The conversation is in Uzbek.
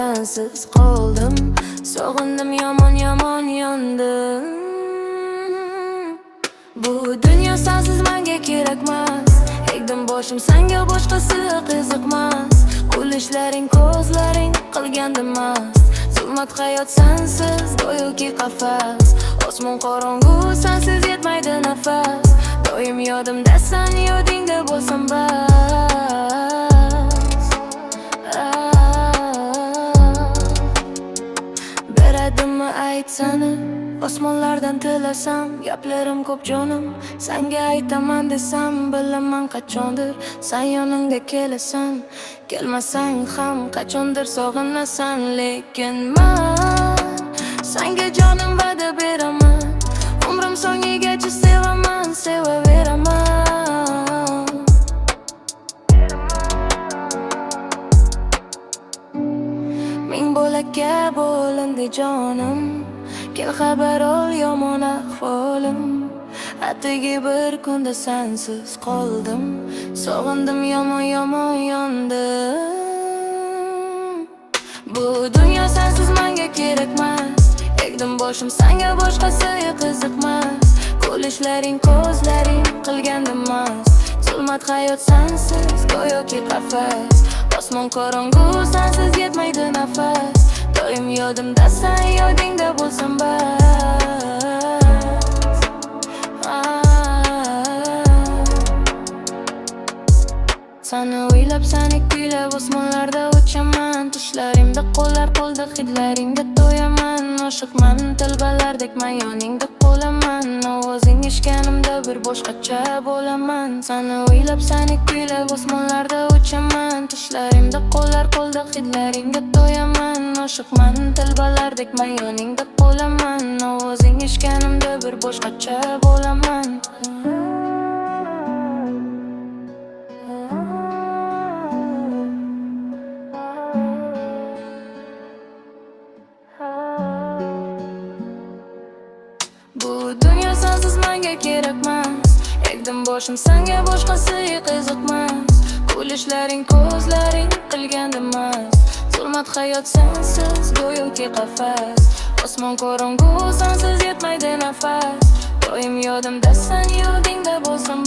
sensiz qoldim. Sog'indim, yomon yomon yondim. Bu dunyo sensiz menga kerakmas. Egdim boshim senga, boshqasi qiziqmas. Kulishlaring, ko'zlaring qilgandi mast. Zulmat hayot sensiz go'yoki qafas. Osmon qorong'u, sensiz yetmaydi nafas. Doim yodimda sen, yodingda bo'lsam bas. Beradimmi aytsana, osmonlardan tilasam. Gaplarim ko'p jonim, senga aytaman desam. Bilaman qachondir sen yonimga kelasan. Kelmasang ham qachondir sog'inasan. Lekin men senga jonim va'da beraman. Umrim so'ngigacha sevaman, sevaveraman. Ming bo'lakka bo'lindi jonim. Kel xabar ol yomon ahvolim. Atigi bir kunda sensiz qoldim. Sog'indim, yomon yomon yondim. Bu dunyo sensiz menga kerakmas. Egdim boshim senga, boshqasi qiziqmas. Kulishlaring, ko'zlaring qilgandi mast. Zulmat hayot sensiz go'yoki qafas. Osmon qorong'u, sensiz yetmaydi nafas. Doim yodimda sen, yodingda bo'lsam bas. Seni o'ylab, seni kuylab, osmonlarda uchaman. Tushlarimda qo'llar, qo'lda hidlaringga to'yaman. Oshiqman, tilbalardek men yoningda qolaman. Ovozing eshitganimda bir boshqacha bo'laman. Seni o'ylab, seni kuylab, osmonlarda uchaman. Tushlarimda qo'llar, qo'lda hidlaringga to'yaman. Oshiqman, tilbalardek men yoningda qolaman. Ovozing eshitganimda bir boshqacha bo'laman. Bu dunyo sensiz menga kerakmas. Egdim boshim senga, boshqasi qiziqmas. Kulishlaring, ko'zlaring qilgandi mast. Zulmat hayot sensiz go'yoki qafas. Osmon qorong'u, sensiz yetmaydi nafas. Doim yodimda sen, yodingda bo'lsam